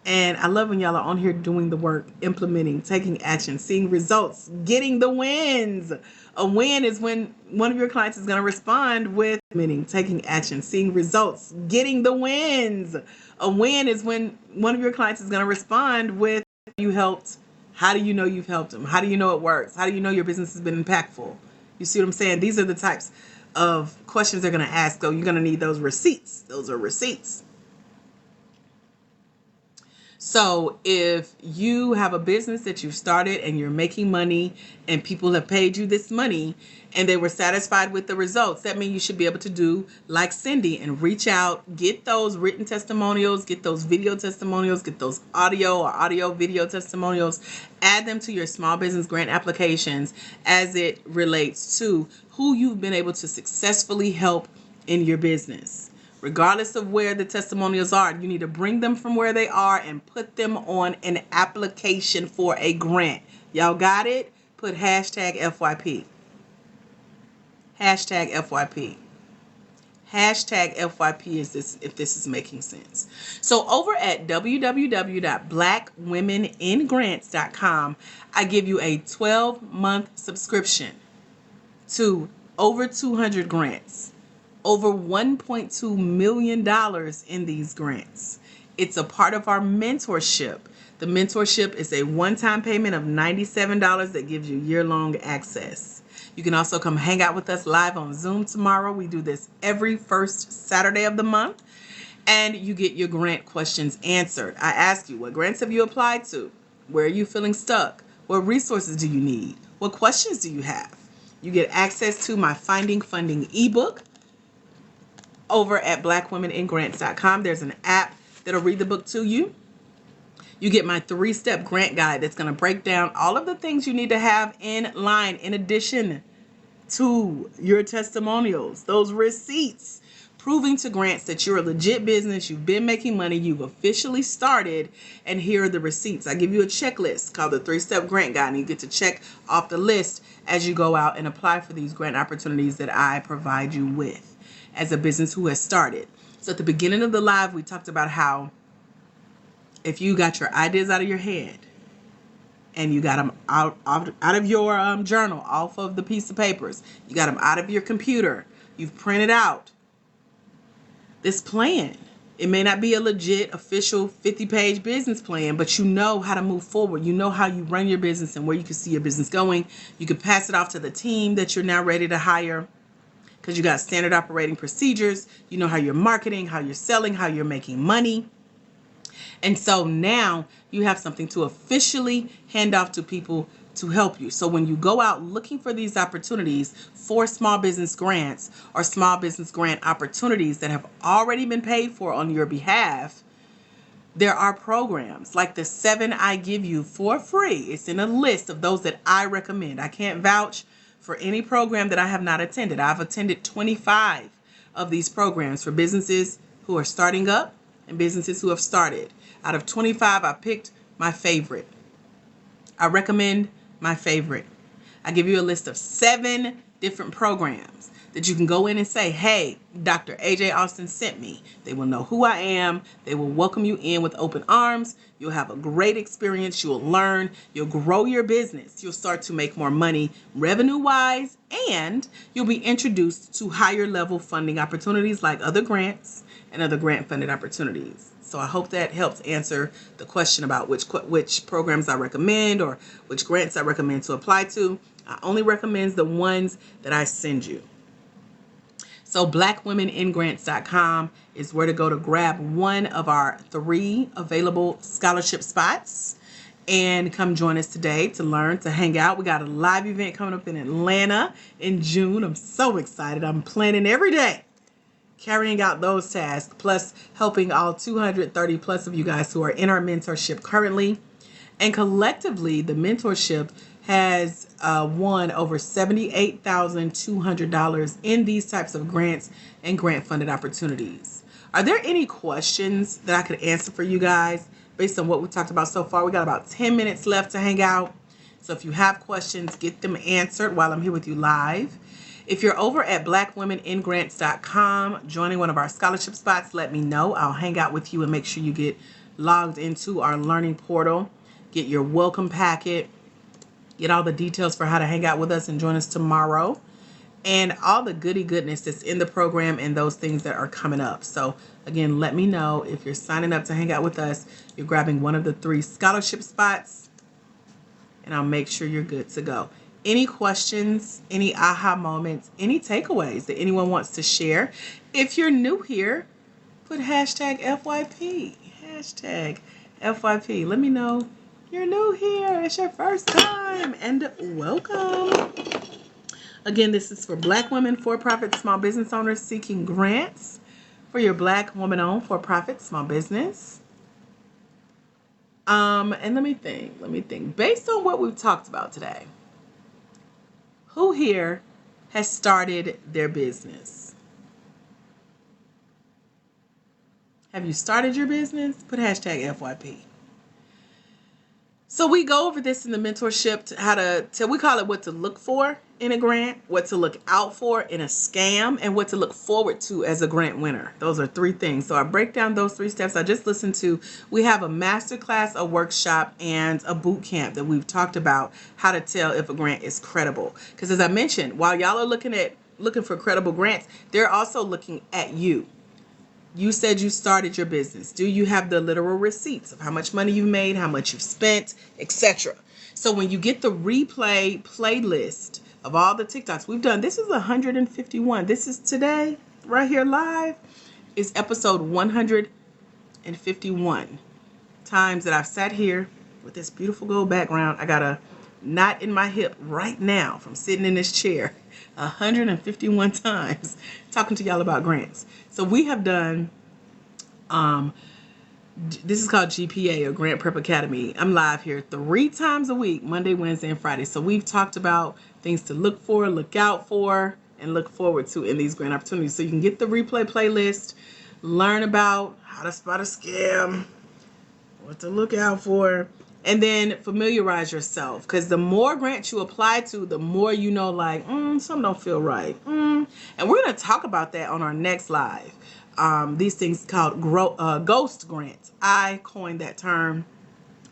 S1: And I love when y'all are on here doing the work, implementing, taking action, seeing results, getting the wins. A win is when one of your clients is going to respond with taking action, seeing results, getting the wins. A win is when one of your clients is going to respond with, you helped. How do you know you've helped them? How do you know it works? How do you know your business has been impactful? You see what I'm saying? These are the types of questions they're going to ask. So you're going to need those receipts. Those are receipts. So if you have a business that you've started and you're making money and people have paid you this money and they were satisfied with the results, that means you should be able to do like Cindy and reach out, get those written testimonials, get those video testimonials, get those audio or audio video testimonials, add them to your small business grant applications as it relates to who you've been able to successfully help in your business. Regardless of where the testimonials are, you need to bring them from where they are and put them on an application for a grant. Y'all got it? Put hashtag FYP. Hashtag FYP. Hashtag FYP is this, if this is making sense. So over at www.blackwomeningrants.com, I give you a 12-month subscription to over 200 grants. Over $1.2 million in these grants. It's a part of our mentorship. The mentorship is a one-time payment of $97 that gives you year-long access. You can also come hang out with us live on Zoom tomorrow. We do this every first Saturday of the month. And you get your grant questions answered. I ask you, what grants have you applied to? Where are you feeling stuck? What resources do you need? What questions do you have? You get access to my Finding Funding ebook over at blackwomeningrants.com. There's an app that'll read the book to you. You get my 3-step grant guide that's going to break down all of the things you need to have in line in addition to your testimonials, those receipts, proving to grants that you're a legit business, you've been making money, you've officially started, and here are the receipts. I give you a checklist called the 3-step grant guide, and you get to check off the list as you go out and apply for these grant opportunities that I provide you with as a business who has started. So at the beginning of the live, we talked about how if you got your ideas out of your head and you got them out of your journal, off of the piece of papers, you got them out of your computer, you've printed out this plan. It may not be a legit official 50-page business plan, but you know how to move forward. You know how you run your business and where you can see your business going. You can pass it off to the team that you're now ready to hire. because you got standard operating procedures. You know how you're marketing, how you're selling, how you're making money. And so now you have something to officially hand off to people to help you. So when you go out looking for these opportunities for small business grants or small business grant opportunities that have already been paid for on your behalf, there are programs like the 7 I give you for free. It's in a list of those that I recommend. I can't vouch for any program that I have not attended. I've attended 25 of these programs for businesses who are starting up and businesses who have started. Out of 25, I picked my favorite. I recommend my favorite. I give you a list of 7 different programs that you can go in and say, hey, Dr. AJ Austin sent me. They will know who I am. They will welcome you in with open arms. You'll have a great experience. You'll learn. You'll grow your business. You'll start to make more money revenue-wise, and you'll be introduced to higher level funding opportunities like other grants and other grant-funded opportunities. So I hope that helps answer the question about which programs I recommend or which grants I recommend to apply to. I only recommend the ones that I send you. So blackwomeningrants.com is where to go to grab one of our 3 available scholarship spots and come join us today to learn, to hang out. We got a live event coming up in Atlanta in June. I'm so excited. I'm planning every day, carrying out those tasks, plus helping all 230 plus of you guys who are in our mentorship currently. And collectively, the mentorship has won over $78,200 in these types of grants and grant-funded opportunities. Are there any questions that I could answer for you guys based on what we talked about so far? We got about 10 minutes left to hang out. So if you have questions, get them answered while I'm here with you live. If you're over at blackwomeningrants.com, joining one of our scholarship spots, let me know. I'll hang out with you and make sure you get logged into our learning portal, get your welcome packet, get all the details for how to hang out with us and join us tomorrow, and all the goody goodness that's in the program and those things that are coming up. So again, let me know if you're signing up to hang out with us. You're grabbing one of the 3 scholarship spots, and I'll make sure you're good to go. Any questions, any aha moments, any takeaways that anyone wants to share? If you're new here, put hashtag FYP. Hashtag FYP. Let me know you're new here. It's your first time, and welcome. Again, this is for Black women for-profit small business owners seeking grants for your Black woman-owned for-profit small business. And let me think. Based on what we've talked about today, who here has started their business? Have you started your business? Put hashtag FYP. So we go over this in the mentorship, we call it what to look for in a grant, what to look out for in a scam, and what to look forward to as a grant winner. Those are 3 things. So I break down those 3 steps I just listened to. We have a masterclass, a workshop, and a boot camp that we've talked about how to tell if a grant is credible. Because as I mentioned, while y'all are looking for credible grants, they're also looking at you. You said you started your business. Do you have the literal receipts of how much money you made, how much you've spent, etc.? So when you get the replay playlist of all the TikToks we've done, this is 151. This is today, right here live, is episode 151. Times that I've sat here with this beautiful gold background. I got a knot in my hip right now from sitting in this chair 151 times talking to y'all about grants. So we have done, this is called GPA, or Grant Prep Academy. I'm live here 3 times a week, Monday, Wednesday, and Friday. So we've talked about things to look for, look out for, and look forward to in these grant opportunities. So you can get the replay playlist, learn about how to spot a scam, what to look out for, and then familiarize yourself. Because the more grants you apply to, the more you know, like, something don't feel right. And we're going to talk about that on our next live. These things called ghost grants. I coined that term.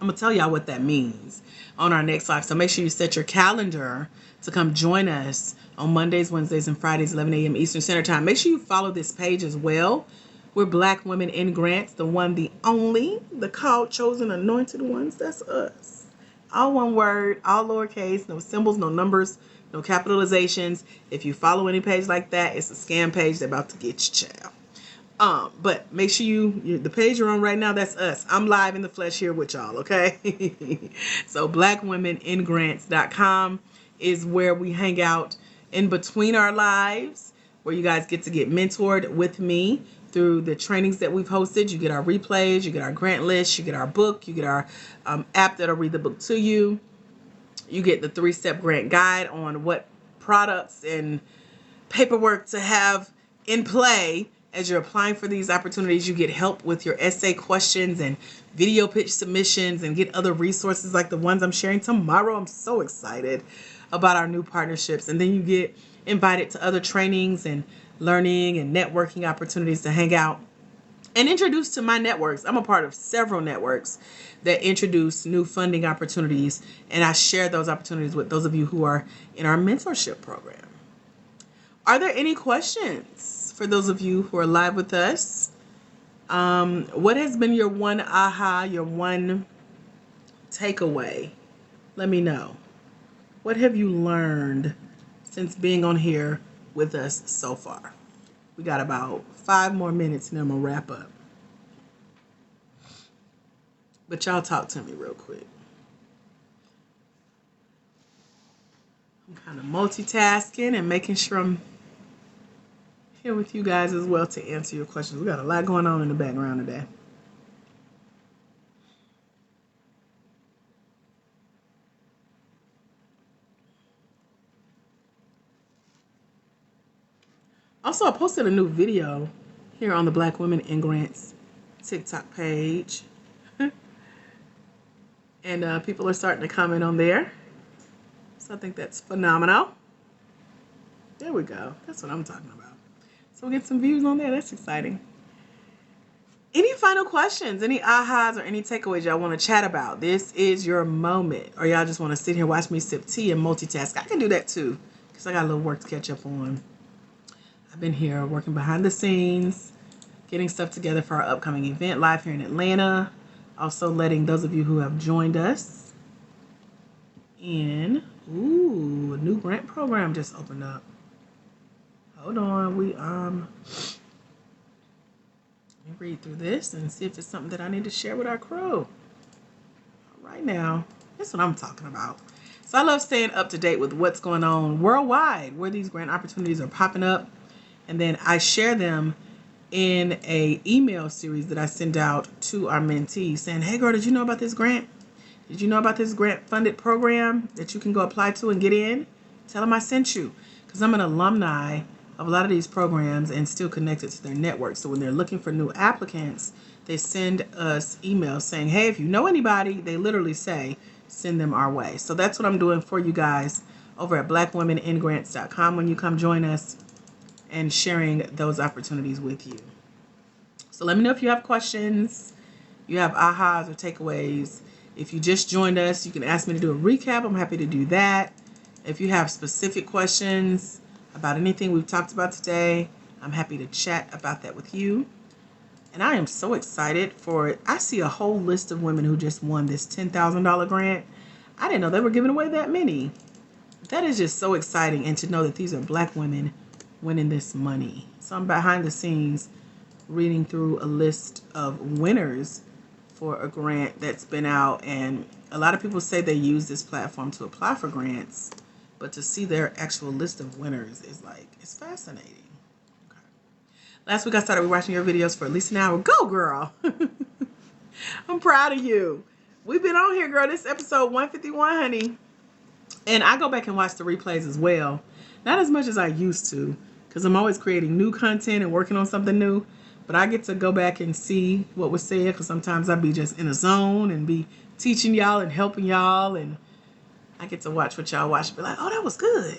S1: I'm going to tell y'all what that means on our next live. So make sure you set your calendar to come join us on Mondays, Wednesdays, and Fridays, 11 a.m. Eastern Standard Time. Make sure you follow this page as well. We're Black Women in Grants, the one, the only, the called, chosen, anointed ones. That's us. All one word, all lowercase, no symbols, no numbers, No capitalizations. If you follow any page like that, it's a scam page. They're about to get you, child. But make sure the page you're on right now, that's us. I'm live in the flesh here with y'all, okay? So blackwomeningrants.com is where we hang out in between our lives, where you guys get to get mentored with me through the trainings that we've hosted. You get our replays, you get our grant list, you get our book, you get our app that'll read the book to you. You get the 3-step grant guide on what products and paperwork to have in play as you're applying for these opportunities. You get help with your essay questions and video pitch submissions and get other resources like the ones I'm sharing tomorrow. I'm so excited about our new partnerships. And then you get invited to other trainings and learning and networking opportunities to hang out and introduced to my networks. I'm a part of several networks that introduce new funding opportunities, and I share those opportunities with those of you who are in our mentorship program. Are there any questions for those of you who are live with us? What has been your one aha, your one takeaway? Let me know. What have you learned since being on here with us so far? We got about 5 more minutes and then I'm going to wrap up. But y'all talk to me real quick. I'm kind of multitasking and making sure I'm here with you guys as well to answer your questions. We got a lot going on in the background today. Also, I posted a new video here on the Black Women in Grants TikTok page. And people are starting to comment on there. So I think that's phenomenal. There we go. That's what I'm talking about. So we'll get some views on there. That's exciting. Any final questions? Any ahas or any takeaways y'all want to chat about? This is your moment. Or y'all just want to sit here, watch me sip tea and multitask. I can do that too, because I got a little work to catch up on. I've been here working behind the scenes, getting stuff together for our upcoming event live here in Atlanta. Also letting those of you who have joined us in. Ooh, a new grant program just opened up. Hold on, let me read through this and see if it's something that I need to share with our crew. Right now, that's what I'm talking about. So I love staying up to date with what's going on worldwide, where these grant opportunities are popping up. And then I share them in a email series that I send out to our mentees saying, hey girl, did you know about this grant? Did you know about this grant funded program that you can go apply to and get in? Tell them I sent you, because I'm an alumni of a lot of these programs and still connected to their network. So when they're looking for new applicants, they send us emails saying, hey, if you know anybody, they literally say, send them our way. So that's what I'm doing for you guys over at blackwomeningrants.com when you come join us, and sharing those opportunities with you. So let me know if you have questions, you have ahas or takeaways. If you just joined us, you can ask me to do a recap. I'm happy to do that. If you have specific questions about anything we've talked about today, I'm happy to chat about that with you. And I am so excited for it. I see a whole list of women who just won this $10,000 grant. I didn't know they were giving away that many. That is just so exciting. And to know that these are Black women winning this money. So I'm behind the scenes reading through a list of winners for a grant that's been out, and a lot of people say they use this platform to apply for grants, but to see their actual list of winners is like, it's fascinating. Okay. Last week I started watching your videos for at least an hour. Go girl. I'm proud of you. We've been on here, girl. This is episode 151, honey. And I go back and watch the replays as well. Not as much as I used to, because I'm always creating new content and working on something new. But I get to go back and see what was said, because sometimes I be just in a zone and be teaching y'all and helping y'all. And I get to watch what y'all watch and be like, oh, that was good.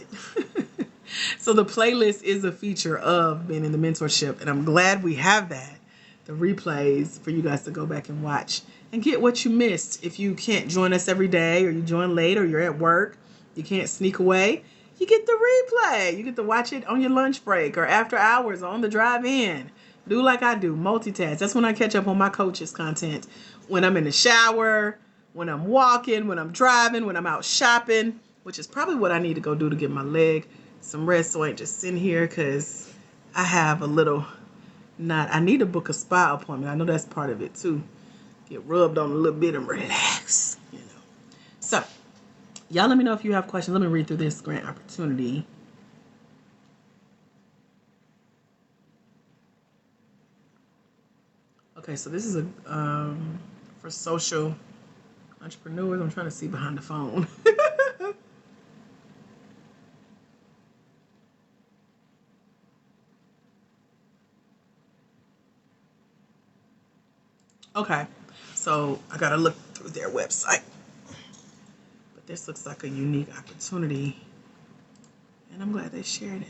S1: So the playlist is a feature of being in the mentorship. And I'm glad we have that. The replays for you guys to go back and watch and get what you missed. If you can't join us every day, or you join late, or you're at work, you can't sneak away, you get the replay. You get to watch it on your lunch break or after hours or on the drive in. Do like I do, multitask. That's when I catch up on my coaches content. When I'm in the shower, when I'm walking, when I'm driving, when I'm out shopping. which is probably what I need to go do to give my leg some rest so I ain't just sitting here, because I have a little I need to book a spa appointment. I know that's part of it too. Get rubbed on a little bit and relax, you know. So, y'all let me know if you have questions. Let me read through this grant opportunity. Okay, so this is a for social entrepreneurs. I'm trying to see behind the phone. Okay, so I gotta look through their website. But this looks like a unique opportunity, and I'm glad they shared it.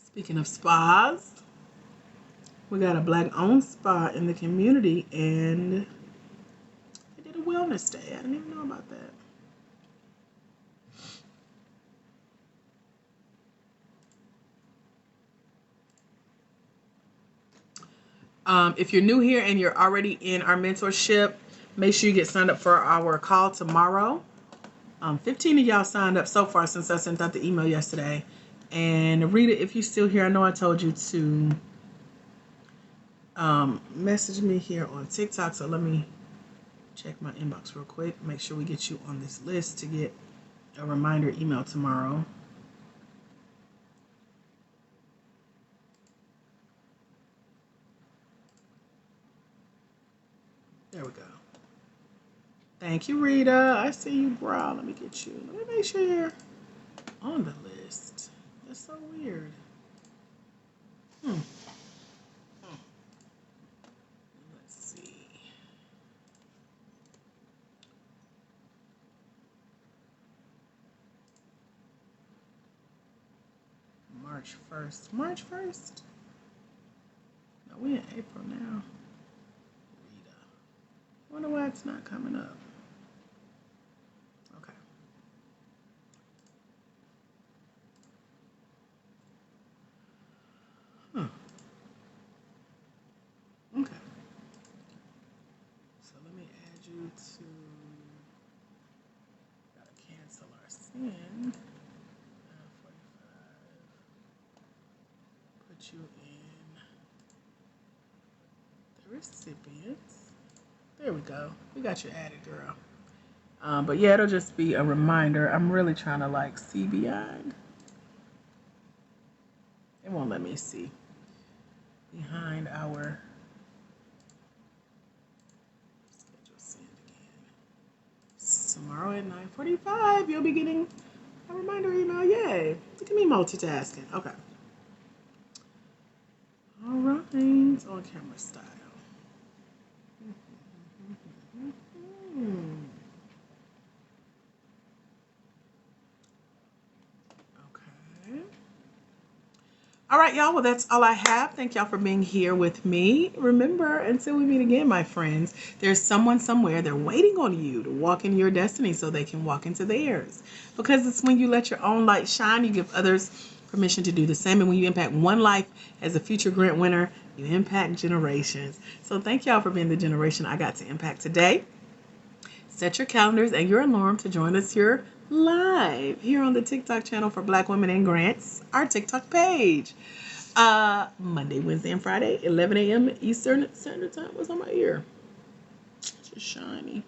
S1: Speaking of spas, we got a Black-owned spa in the community, and they did a wellness day. I didn't even know about that. If you're new here and you're already in our mentorship, make sure you get signed up for our call tomorrow. 15 of y'all signed up so far since I sent out the email yesterday. And Rita, if you're still here, I know I told you to message me here on TikTok. So let me check my inbox real quick. Make sure we get you on this list to get a reminder email tomorrow. There we go. Thank you, Rita. I see you, bro. Let me get you. Let me make sure you're on the list. That's so weird. Let's see. March 1st. March 1st? No, we're in April now. Rita. I wonder why it's not coming up. Okay. Okay. So let me add you to. Gotta cancel our send. 45. Put you in the recipients. There we go. We got you added, girl. But yeah, it'll just be a reminder. I'm really trying to like see beyond. It won't let me see behind our schedule send again. Tomorrow at 9:45, you'll be getting a reminder email. Yay! Look at me multitasking. Okay. All right. On camera style. Okay. All right, y'all. Well, that's all I have. Thank y'all for being here with me. Remember, until we meet again, my friends, there's someone somewhere, they're waiting on you to walk in your destiny so they can walk into theirs. Because it's when you let your own light shine, you give others permission to do the same. And when you impact one life as a future grant winner, you impact generations. So thank y'all for being the generation I got to impact today. Set your calendars and your alarm to join us here live here on the TikTok channel for Black Women in Grants, our TikTok page. Monday, Wednesday, and Friday, 11 a.m. Eastern Standard Time. What's on my ear? Just shiny.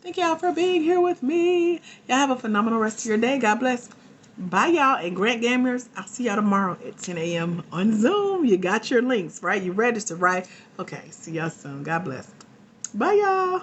S1: Thank y'all for being here with me. Y'all have a phenomenal rest of your day. God bless. Bye, y'all. And Grant Gamers, I'll see y'all tomorrow at 10 a.m. on Zoom. You got your links, right? You registered, right? Okay. See y'all soon. God bless. Bye, y'all.